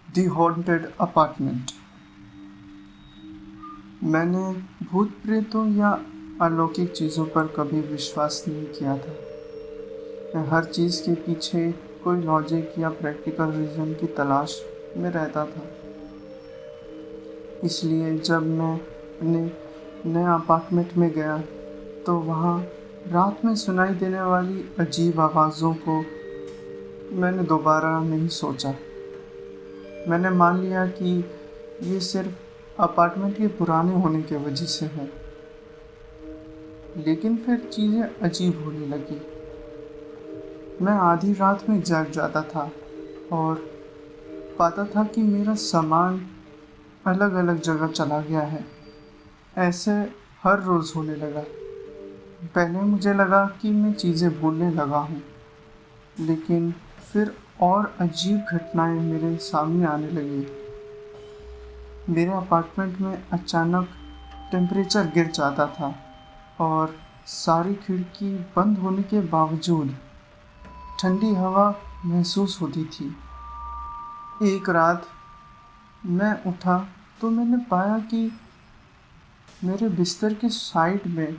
दी haunted apartment. मैंने भूत प्रेतों या अलौकिक चीज़ों पर कभी विश्वास नहीं किया था। मैं हर चीज़ के पीछे कोई लॉजिक या प्रैक्टिकल रीज़न की तलाश में रहता था। इसलिए जब मैं अपने नए अपार्टमेंट में गया तो वहाँ रात में सुनाई देने वाली अजीब आवाज़ों को मैंने दोबारा नहीं सोचा। मैंने मान लिया कि ये सिर्फ अपार्टमेंट के पुराने होने की वजह से है। लेकिन फिर चीज़ें अजीब होने लगी। मैं आधी रात में जाग जाता था और पाता था कि मेरा सामान अलग अलग जगह चला गया है। ऐसे हर रोज़ होने लगा। पहले मुझे लगा कि मैं चीज़ें भूलने लगा हूँ, लेकिन फिर और अजीब घटनाएं मेरे सामने आने लगी। मेरे अपार्टमेंट में अचानक टेम्परेचर गिर जाता था और सारी खिड़की बंद होने के बावजूद ठंडी हवा महसूस होती थी। एक रात मैं उठा तो मैंने पाया कि मेरे बिस्तर के साइड में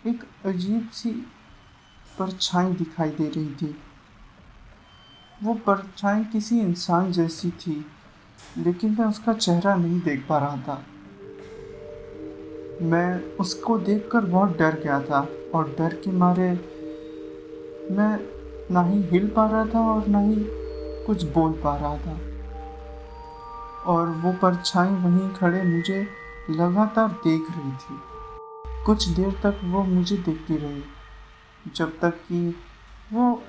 एक अजीब सी परछाई दिखाई दे रही थी। वो परछाई किसी इंसान जैसी थी, लेकिन मैं उसका चेहरा नहीं देख पा रहा था। मैं उसको देखकर बहुत डर गया था और डर के मारे मैं ना ही हिल पा रहा था और ना ही कुछ बोल पा रहा था। और वो परछाई वहीं खड़े मुझे लगातार देख रही थी। कुछ देर तक वो मुझे देखती रही, जब तक कि वो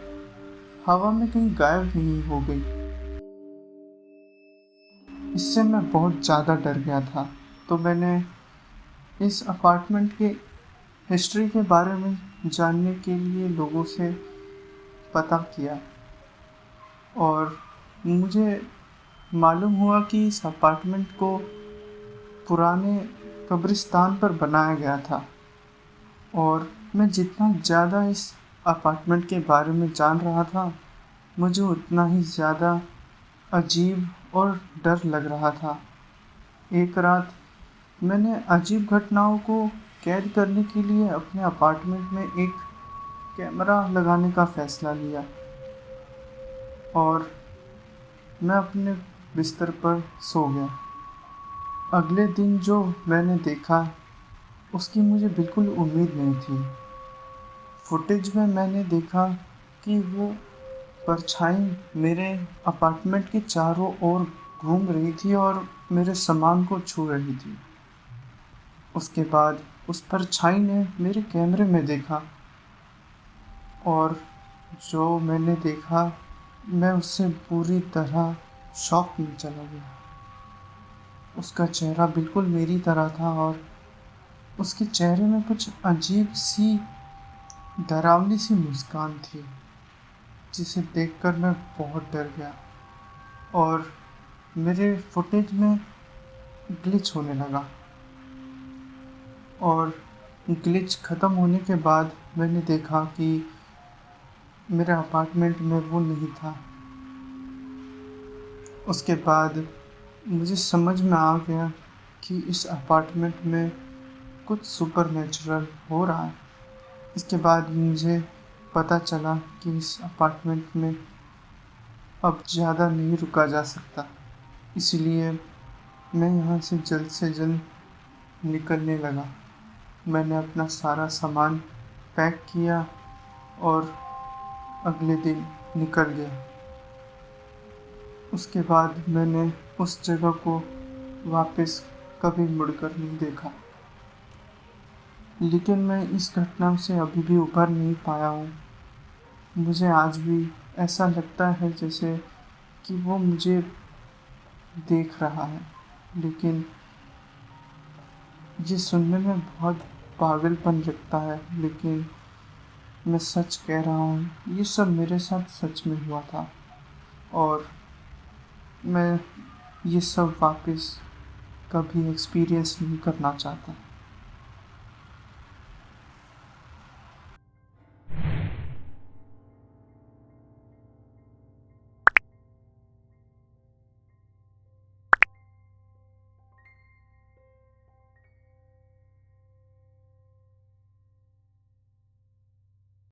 हवा में कहीं गायब नहीं हो गई। इससे मैं बहुत ज़्यादा डर गया था। तो मैंने इस अपार्टमेंट के हिस्ट्री के बारे में जानने के लिए लोगों से पता किया और मुझे मालूम हुआ कि इस अपार्टमेंट को पुराने कब्रिस्तान पर बनाया गया था। और मैं जितना ज़्यादा इस अपार्टमेंट के बारे में जान रहा था, मुझे उतना ही ज़्यादा अजीब और डर लग रहा था। एक रात मैंने अजीब घटनाओं को कैद करने के लिए अपने अपार्टमेंट में एक कैमरा लगाने का फ़ैसला लिया और मैं अपने बिस्तर पर सो गया। अगले दिन जो मैंने देखा उसकी मुझे बिल्कुल उम्मीद नहीं थी। फुटेज में मैंने देखा कि वो परछाई मेरे अपार्टमेंट के चारों ओर घूम रही थी और मेरे सामान को छू रही थी। उसके बाद उस परछाई ने मेरे कैमरे में देखा और जो मैंने देखा, मैं उससे पूरी तरह शॉक में चला गया। उसका चेहरा बिल्कुल मेरी तरह था और उसके चेहरे में कुछ अजीब सी डरावनी सी मुस्कान थी, जिसे देखकर मैं बहुत डर गया और मेरे फुटेज में ग्लिच होने लगा। और ग्लिच ख़त्म होने के बाद मैंने देखा कि मेरे अपार्टमेंट में वो नहीं था। उसके बाद मुझे समझ में आ गया कि इस अपार्टमेंट में कुछ सुपरनैचुरल हो रहा है। इसके बाद मुझे पता चला कि इस अपार्टमेंट में अब ज़्यादा नहीं रुका जा सकता। इसलिए मैं यहाँ से जल्द निकलने लगा। मैंने अपना सारा सामान पैक किया और अगले दिन निकल गया। उसके बाद मैंने उस जगह को वापस कभी मुड़कर नहीं देखा। लेकिन मैं इस घटना से अभी भी उभर नहीं पाया हूँ। मुझे आज भी ऐसा लगता है जैसे कि वो मुझे देख रहा है। लेकिन ये सुनने में बहुत पागलपन लगता है, लेकिन मैं सच कह रहा हूँ, ये सब मेरे साथ सच में हुआ था और मैं ये सब वापस कभी एक्सपीरियंस नहीं करना चाहता।